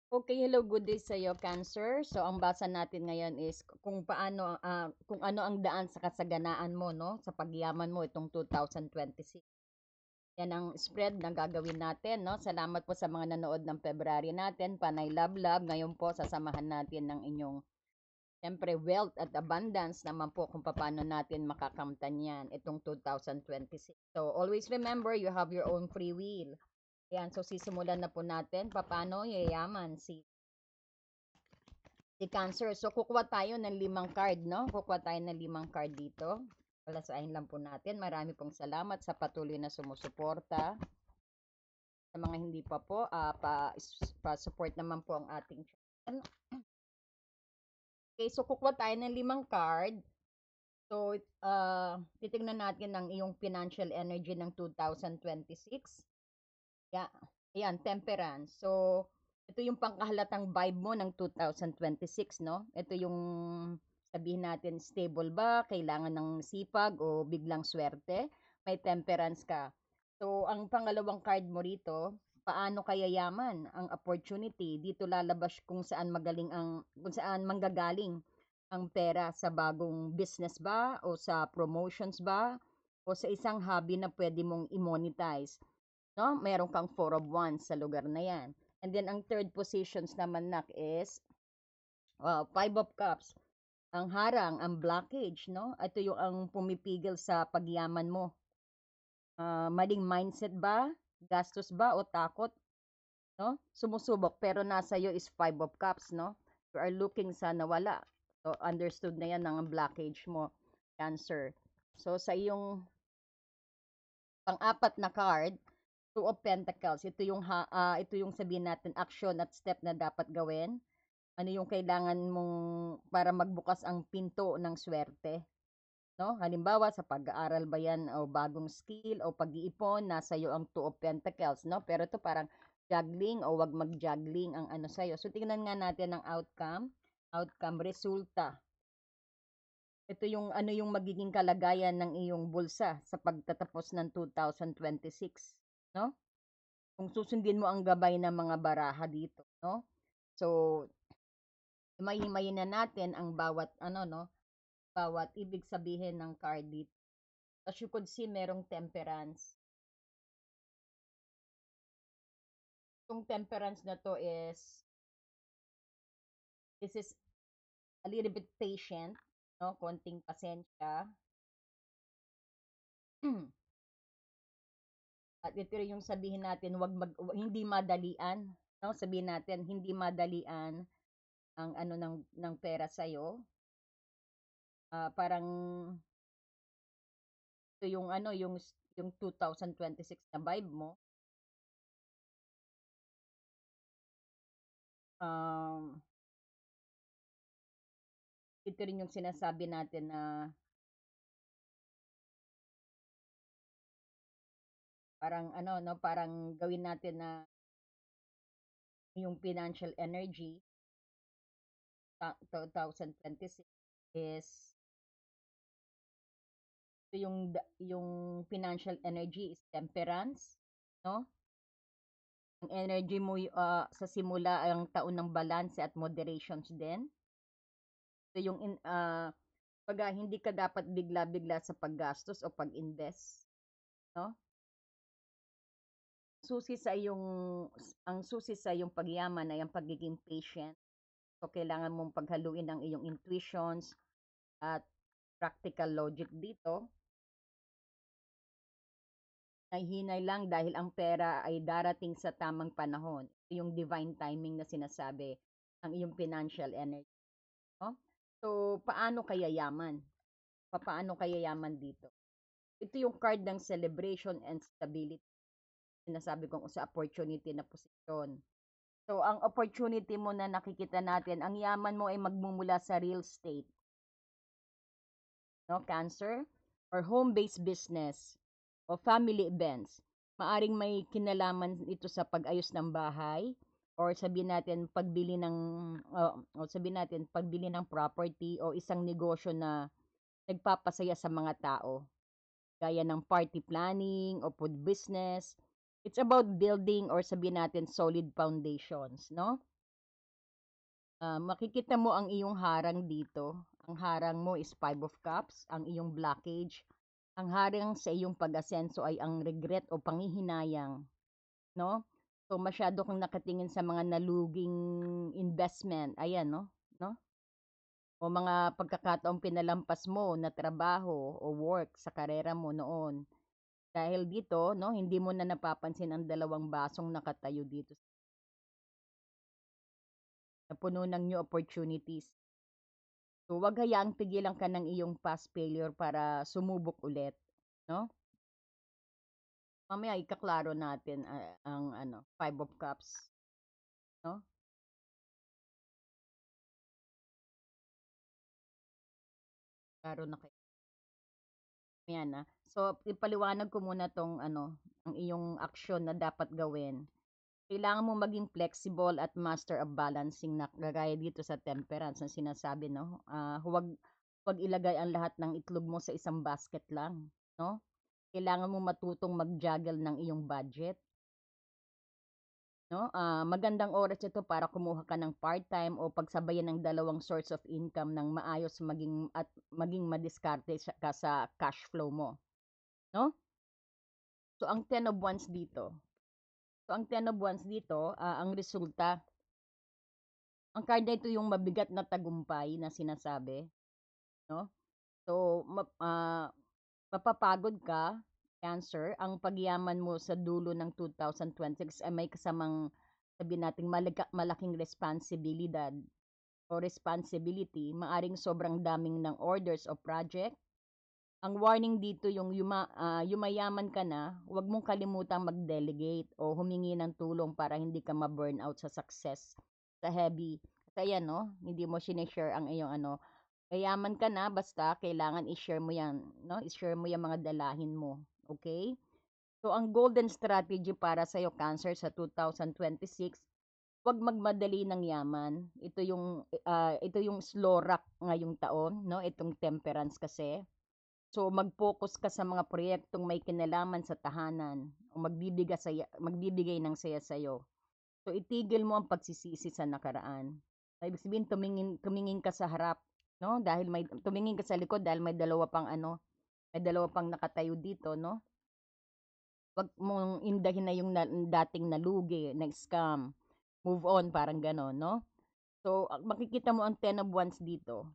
Okay, hello, good day sa iyo, Cancer. So, ang basa natin ngayon is kung paano, kung ano ang daan sa kasaganaan mo, no, sa pagyaman mo itong 2026. Yan ang spread na gagawin natin, no. Salamat po sa mga nanood ng February natin, Panay Love Love. Ngayon po, sasamahan natin ng inyong, siyempre, wealth at abundance naman po kung paano natin makakamtan yan itong 2026. So, always remember, you have your own free will. Yan, so sisimulan na po natin paano yayaman si Cancer. So, kukuha tayo ng 5 card, no? Kukuha tayo ng 5 card dito. Palasahin lang po natin. Marami pong salamat sa patuloy na sumusuporta. Sa mga hindi pa po, pa-support naman po ang ating channel. Okay, so kukuha tayo ng 5 card. So, titignan natin ang iyong financial energy ng 2026. Yeah. Ayan, temperance. So, ito yung pangkahalatang vibe mo ng 2026, no? Ito yung sabihin natin, stable ba? Kailangan ng sipag o biglang swerte? May temperance ka. So, ang pangalawang card mo rito, paano kaya yaman ang opportunity? Dito lalabas kung saan magaling kung saan manggagaling ang pera, sa bagong business ba o sa promotions ba o sa isang hobby na pwede mong i-monetize, no? Meron kang four of wands sa lugar na yan. And then, ang third positions naman nak is five of cups. Ang harang, ang blockage, no? Ito yung ang pumipigil sa pagyaman mo. Maling mindset ba? Gastos ba o takot, no? Sumusubok pero nasa iyo is five of cups, no? You are looking sa nawala. So, understood na yan ng blockage mo, Cancer. So, sa iyong pang-apat na card, Two of Pentacles. Ito yung sabihin natin action at step na dapat gawin. Ano yung kailangan mong para magbukas ang pinto ng swerte, no? Halimbawa sa pag-aaral ba 'yan o bagong skill o pag-iipon, nasa iyo ang Two of Pentacles, no? Pero ito parang juggling o wag mag-juggling ang ano sa iyo. So tingnan nga natin ang outcome resulta. Ito yung ano yung magiging kalagayan ng iyong bulsa sa pagtatapos ng 2026, no? Kung susundin mo ang gabay ng mga baraha dito, no? So, himay-himayin na natin ang bawat ano, no? Bawat ibig sabihin ng card dito. As you could see, merong temperance. Yung temperance na to is, this is a little bit patient, no? Konting pasensya. At ito yung sabihin natin, hindi madalian, no? Sabihin natin, hindi madalian ang ano ng pera sa iyo. Parang ito yung ano, yung 2026 na vibe mo. Um, ito rin yung sinasabi natin na parang ano, no, parang gawin natin na yung financial energy 2026 is ito yung financial energy is temperance, no? Ang energy mo sa simula ang taon ng balance at moderations din. Ito yung pag hindi ka dapat bigla-bigla sa paggastos o pag-invest, no? Ang susi sa iyong pagyaman ay ang pagiging patient. So, kailangan mong paghaluin ang iyong intuitions at practical logic dito. Nahihinay lang dahil ang pera ay darating sa tamang panahon. Ito yung divine timing na sinasabi, ang iyong financial energy, no? So, paano kaya yaman? Paano kaya yaman dito? Ito yung card ng celebration and stability. Sinasabi kong sa opportunity na posisyon. So, ang opportunity mo na nakikita natin, ang yaman mo ay magmumula sa real estate, no, Cancer? Or home-based business o family events. Maaring may kinalaman ito sa pag-ayos ng bahay or sabihin natin pagbili ng o sabihin natin pagbili ng property o isang negosyo na nagpapasaya sa mga tao, gaya ng party planning o food business. It's about building or sabihin natin solid foundations, no? Makikita mo ang iyong harang dito. Ang harang mo is Five of Cups, ang iyong blockage. Ang harang sa iyong pag-asenso ay ang regret o panghihinayang, no? So masyado kang nakatingin sa mga naluging investment, ayan, no? O mga pagkakataong pinalampas mo na trabaho o work sa karera mo noon. Dahil dito, no, hindi mo na napapansin ang dalawang basong nakatayo dito na puno ng new opportunities. So, wag hayaang pigilan ka ng iyong past failure para sumubok ulit, no? Mamaya ikaklaro natin ang ano, Five of Cups, no? Klaro na kayo. Yan na. So, ipaliwanag ko muna tong ano, ang iyong aksyon na dapat gawin. Kailangan mo maging flexible at master of balancing na kagaya dito sa temperance na sinasabi, no? Huwag ilagay ang lahat ng itlog mo sa isang basket lang, no? Kailangan mo matutong mag-juggle ng iyong budget, no? Magandang oras ito para kumuha ka ng part-time o pagsabayan ng dalawang source of income ng maayos maging madiskarte ka sa cash flow mo, no? So ang 10 of wands dito. So ang 10 of wands dito, ang resulta, ang card na ito yung mabigat na tagumpay na sinasabi, no? So mapapagod ka, Cancer, ang pagyaman mo sa dulo ng 2026 ay may kasamang sabi nating malaking responsibilidad o responsibility, maaring sobrang daming ng orders o project. Ang warning dito yung yumayaman ka na, huwag mong kalimutang mag-delegate o humingi ng tulong para hindi ka ma-burnout sa success, sa heavy. Kasi yan, no? Hindi mo sinishare ang iyong ano. Yayaman ka na, basta kailangan i-share mo yan, no? I-share mo yung mga dalahin mo. Okay? So, ang golden strategy para sa iyo, Cancer, sa 2026, huwag magmadali ng yaman. Ito yung slow rock ngayong taon, no? Itong temperance kasi. So, mag-focus ka sa mga proyektong may kinalaman sa tahanan o magbibigay ng saya sa'yo. So, itigil mo ang pagsisisi sa nakaraan. Ibig sabihin, tumingin ka sa harap, no? Tumingin ka sa likod dahil may dalawa pang nakatayo dito, no? Wag mong indahin na yung dating nalugi, na-scam. Move on, parang gano'n, no? So, makikita mo ang 10 of wands dito.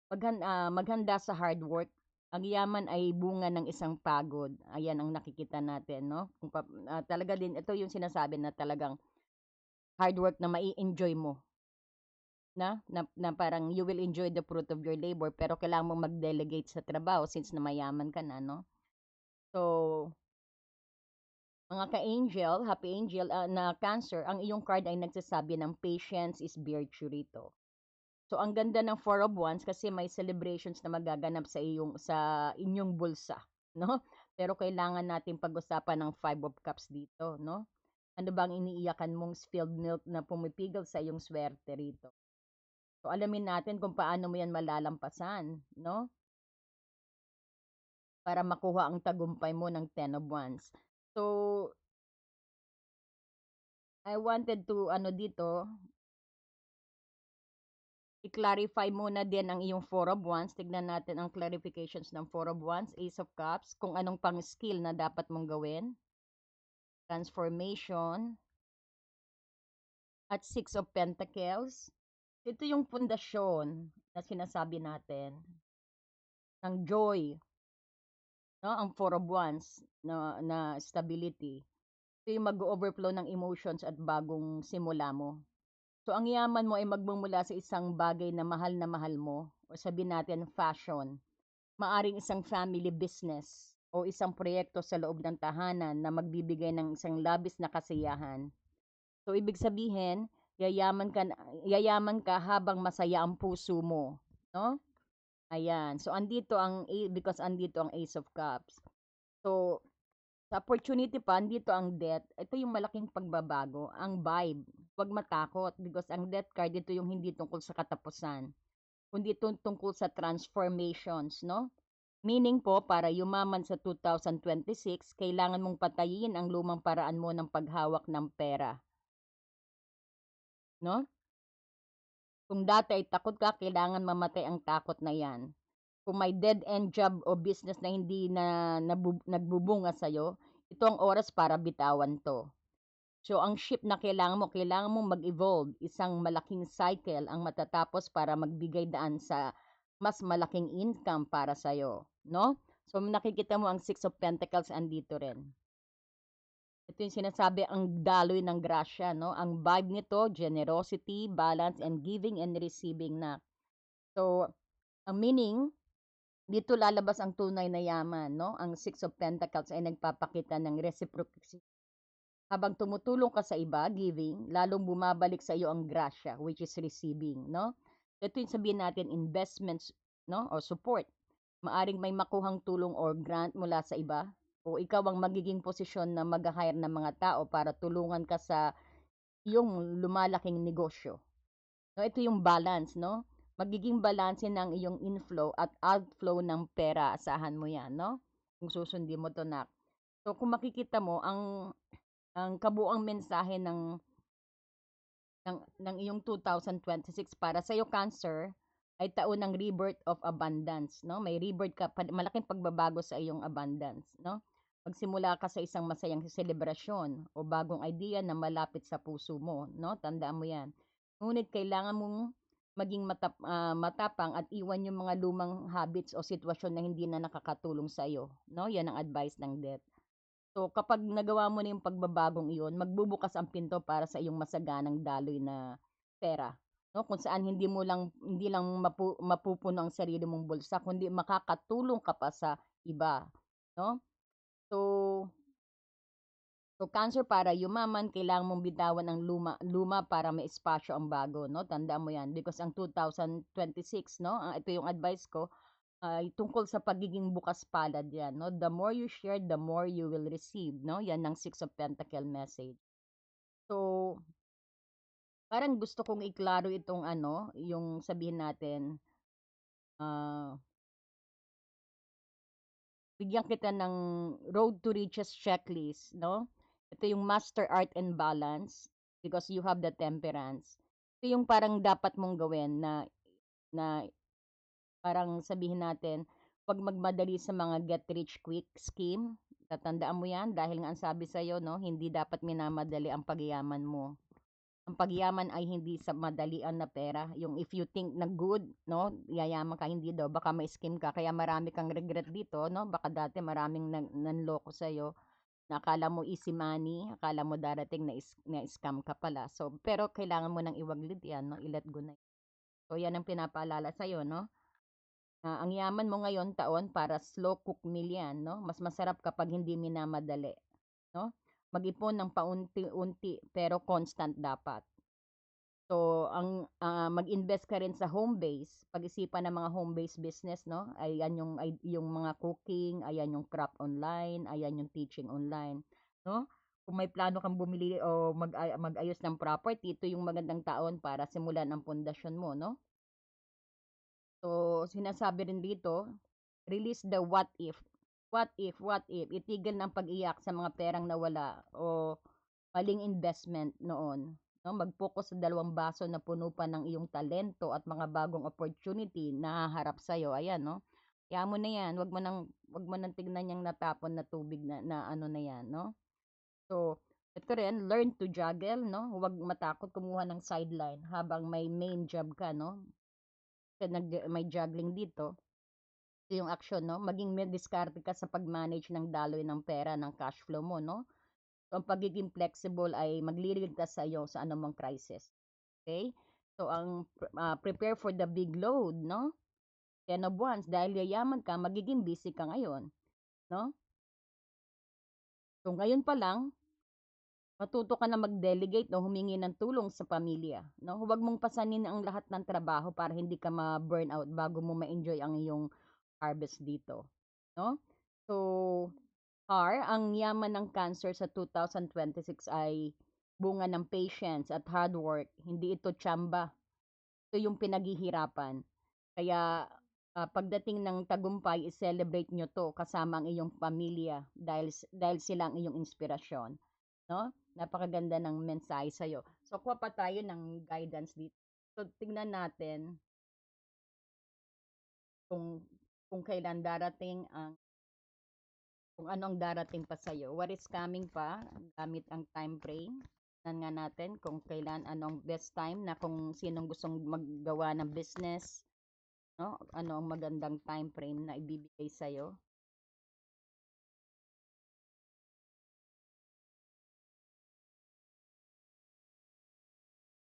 Maghanda sa hard work. Ang yaman ay bunga ng isang pagod. Ayan ang nakikita natin, no? Talaga din, ito yung sinasabi na talagang hard work na mai-enjoy mo. Na parang you will enjoy the fruit of your labor pero kailangan mong mag-delegate sa trabaho since na mayaman ka na, no? So, mga ka-angel, happy angel na Cancer, ang iyong card ay nagsasabi ng patience is virtue rito. So ang ganda ng Four of Wands kasi may celebrations na magaganap sa inyong bulsa, no? Pero kailangan natin pag-usapan ng Five of Cups dito, no? Ano bang iniiyakan mong spilled milk na pumipigil sa iyong swerte rito? So alamin natin kung paano mo yan malalampasan, no? Para makuha ang tagumpay mo ng Ten of Wands. So, I wanted to, dito, i-clarify muna din ang iyong Four of Wands. Tignan natin ang clarifications ng Four of Wands, Ace of Cups, kung anong pang skill na dapat mong gawin. Transformation. At Six of Pentacles. Ito yung pundasyon na sinasabi natin ng joy. No? Ang Four of Wands na stability. Ito yung mag-overflow ng emotions at bagong simula mo. So, ang yaman mo ay magmumula sa isang bagay na mahal mo. O sabihin natin, fashion. Maaring isang family business o isang proyekto sa loob ng tahanan na magbibigay ng isang labis na kasiyahan. So, ibig sabihin, yayaman ka habang masaya ang puso mo. No? Ayan. So, because andito ang Ace of Cups. So, sa opportunity pa, andito ang death. Ito yung malaking pagbabago. Ang vibe. Huwag matakot because ang death card, ito yung hindi tungkol sa katapusan. Kundi tungkol sa transformations, no? Meaning po, para yumaman sa 2026, kailangan mong patayin ang lumang paraan mo ng paghawak ng pera, no? Kung dati ay takot ka, kailangan mamatay ang takot na 'yan. Kung may dead-end job o business na hindi na nagbubunga sa'yo, ito ang oras para bitawan 'to. So, ang shift na kailangan mong mag-evolve. Isang malaking cycle ang matatapos para magbigay daan sa mas malaking income para sa'yo, 'no? So, nakikita mo ang Six of Pentacles andito rin. Ito yung sinasabi ang daloy ng grasya, 'no? Ang vibe nito, generosity, balance, and giving and receiving na. So, ang meaning, dito lalabas ang tunay na yaman, 'no? Ang Six of Pentacles ay nagpapakita ng reciprocity. Habang tumutulong ka sa iba, giving, lalong bumabalik sa iyo ang grasya, which is receiving, 'no? Ito yung sabihin natin investments, 'no, o support. Maaring may makuhang tulong or grant mula sa iba o ikaw ang magiging posisyon na mag-hire ng mga tao para tulungan ka sa iyong lumalaking negosyo. No, ito yung balance, 'no? Magiging balanse ng iyong inflow at outflow ng pera, asahan mo 'yan, 'no? Kung susundin mo 'to, nak. So, kung makikita mo ang kabuuang mensahe ng iyong 2026 para sa iyo Cancer ay taon ng rebirth of abundance, 'no? May rebirth ka, malaking pagbabago sa iyong abundance, 'no? Magsimula ka sa isang masayang selebrasyon o bagong idea na malapit sa puso mo, 'no? Tandaan mo 'yan. Ngunit kailangan mong maging matapang at iwan yung mga lumang habits o sitwasyon na hindi na nakakatulong sa iyo, 'no? 'Yan ang advice ng death. So, kapag nagawa mo na yung pagbabagong iyon, magbubukas ang pinto para sa iyong masaganang daloy na pera, 'no? Kung saan hindi lang mapupuno ang sarili mong bulsa, kundi makakatulong ka pa sa iba, 'no? So so Cancer, para yumaman kailangan mong bitawan ang luma para may espasyo ang bago, 'no? Tandaan mo 'yan because ang 2026, 'no, ito yung advice ko, ay tungkol sa pagiging bukas palad 'yan, 'no? The more you share, the more you will receive, 'no? 'Yan ang Six of Pentacle message. So, parang gusto kong iklaro itong ano, yung sabihin natin, ah, bigyan kita ng road to riches checklist, 'no? Ito yung master art and balance because you have the temperance. Ito yung parang dapat mong gawin na parang sabihin natin, 'wag magmadali sa mga get rich quick scheme. Tatandaan mo 'yan dahil nga ang sabi sa'yo, 'no, hindi dapat minamadali ang pagyaman mo. Ang pagyaman ay hindi sa madalian na pera. Yung if you think na good, 'no, yayaman ka, hindi daw. Baka ma-scam ka kaya marami kang regret dito, 'no? Baka dati maraming nanloko sa'yo na akala mo easy money, akala mo darating na scam ka pala. So, pero kailangan mo ng iwaglit 'yan, 'no, i-let go na. So, 'yan ang pinapaalala sa'yo, 'no? Ang yaman mo ngayon taon para slow cook meal 'yan, 'no? Mas masarap kapag hindi minamadali, 'no? Mag-ipon ng paunti-unti pero constant dapat. So, mag-invest ka rin sa home base. Pag-isipan ng mga home base business, 'no? Ayan yung mga cooking, ayan yung craft online, ayan yung teaching online, 'no? Kung may plano kang bumili o mag-ayos ng property, ito yung magandang taon para simulan ang pundasyon mo, 'no? So, sinasabi rin dito, release the what if. What if, what if? Itigil ng pag-iyak sa mga perang nawala o maling investment noon. No? Mag-focus sa dalawang baso na puno pa ng iyong talento at mga bagong opportunity na haharap sa'yo. Ayan, no? Kaya mo na yan. Wag mo nang tignan yung natapon na tubig na ano na yan, no? So, ito rin, learn to juggle, no? Huwag matakot kumuha ng sideline habang may main job ka, no? Kasi may juggling dito. Ito yung action, no? Maging may diskarte ka sa pag-manage ng daloy ng pera, ng cash flow mo, no? So, ang pagiging flexible ay magliligtas sa iyo sa anumang crisis. Okay? So, prepare for the big load, no? Ten of Wands, dahil yayaman ka, magiging busy ka ngayon, no? So, ngayon pa lang, matuto ka na mag-delegate, no? Humingi ng tulong sa pamilya, no? Huwag mong pasanin ang lahat ng trabaho para hindi ka ma-burnout bago mo ma-enjoy ang iyong harvest dito, no? So, ang yaman ng Cancer sa 2026 ay bunga ng patience at hard work. Hindi ito tsamba. Ito yung pinaghihirapan. Kaya pagdating ng tagumpay, i-celebrate nyo to kasama ang iyong pamilya dahil sila ang iyong inspirasyon. No? Napakaganda ng mensahe sa'yo. So, kuha pa tayo ng guidance dito. So, tignan natin kung kailan darating ang kung ano ang darating pa sa'yo. What is coming pa gamit ang time frame. Tignan nga natin kung kailan anong best time na kung sinong gustong maggawa ng business, no? Ano ang magandang time frame na ibibigay sa'yo.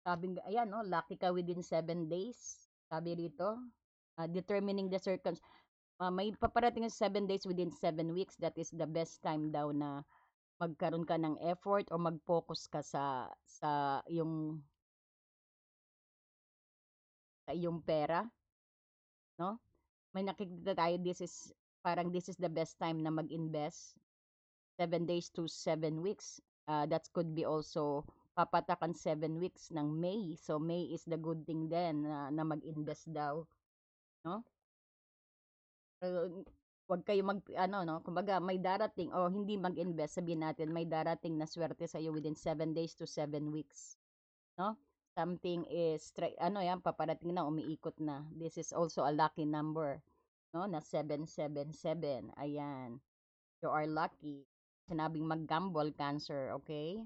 Sabi, ayan, no? Lucky ka within 7 days. Sabi rito, determining the circumstances. May paparating ng 7 days within 7 weeks. That is the best time daw na magkaroon ka ng effort o mag-focus ka sa yung sa iyong pera, no? May nakikita tayo, this is the best time na mag-invest. 7 days to 7 weeks. That could be also papatakan 7 weeks ng May. So May is the good thing then na mag-invest daw, no? Wag kayo ano, no? Kumbaga may darating o hindi mag-invest, sabihin natin may darating na swerte sa iyo within 7 days to 7 weeks, no? Something is ano yan, paparating na, umiikot na. This is also a lucky number, no? Na 777. Ayan. You are lucky. Sinabing mag-gamble, Cancer, okay?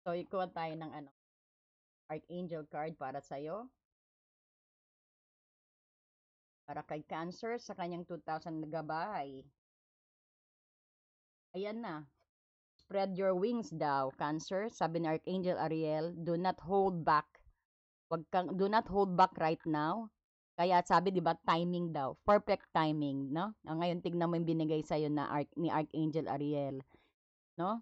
So, ikuha tayo ng ano, Archangel card para sa'yo. Para kay Cancer sa kanyang 2,000 na gabay. Ayan na. Spread your wings daw, Cancer. Sabi ni Archangel Ariel, do not hold back. Do not hold back right now. Kaya sabi, 'di ba, timing daw. Perfect timing, no? Ngayon tignan mo yung binigay sa na ni Archangel Ariel, no?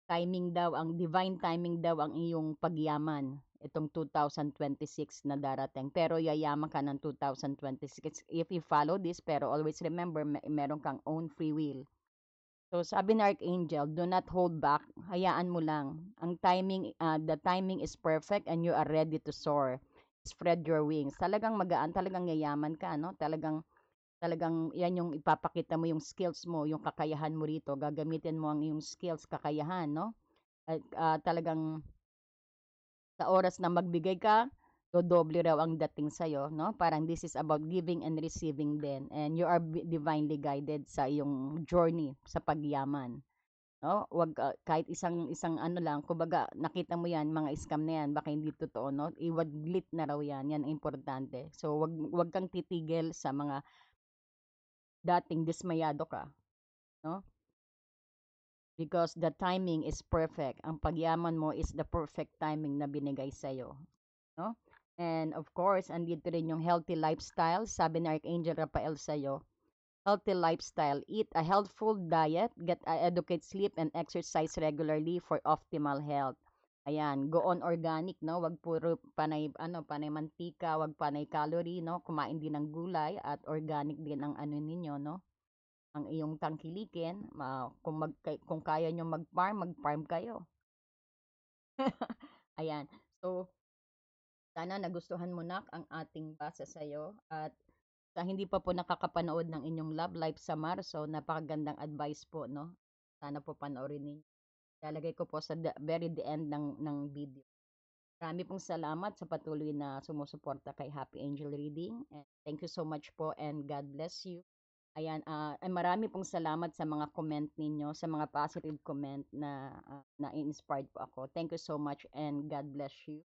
Timing daw, ang divine timing daw ang iyong pagyaman itong 2026 na darating. Pero yayaman ka ng 2026 if you follow this, pero always remember, meron kang own free will. So sabi ni Archangel, do not hold back. Hayaan mo lang. Ang timing, the timing is perfect and you are ready to soar. Spread your wings. Talagang magaan, talagang yayaman ka, no? Talagang yan yung ipapakita mo yung skills mo, yung kakayahan mo rito. Gagamitin mo ang yung skills, kakayahan, no? At talagang sa oras na magbigay ka, dodoble raw ang dating sa'yo, no? Parang this is about giving and receiving din. And you are divinely guided sa iyong journey sa pagyaman. No? Wag kahit isang isang ano lang, kumbaga nakita mo 'yan, mga scam na 'yan, baka hindi totoo, no? Iwaglit na raw 'yan, 'yan ang importante. So wag kang titigil sa mga dating dismayado ka, no? Because the timing is perfect. Ang pagyaman mo is the perfect timing na binigay sa iyo, no? And of course, andito rin yung healthy lifestyle. Sabi ni Archangel Raphael sa iyo, healthy lifestyle. Eat a healthful diet, get adequate sleep and exercise regularly for optimal health. Ayan, go on organic, no? Wag puro panay panay mantika, wag panay calorie, no? Kumain din ng gulay at organic din ang ano ninyo, no? Ang iyong tangkilikin, kung kaya nyo mag-farm, mag-farm kayo. Ayan. So, sana nagustuhan mo na ang ating basa sa iyo at sa hindi pa po nakakapanood ng inyong love life sa Marso, napakagandang advice po, no? Sana po panoorin ninyo. Lalagay ko po sa very the end ng video. Marami pong salamat sa patuloy na sumusuporta kay Happy Angel Reading. And thank you so much po and God bless you. Ayan, marami pong salamat sa mga comment ninyo, sa mga positive comment na na-inspired po ako. Thank you so much and God bless you.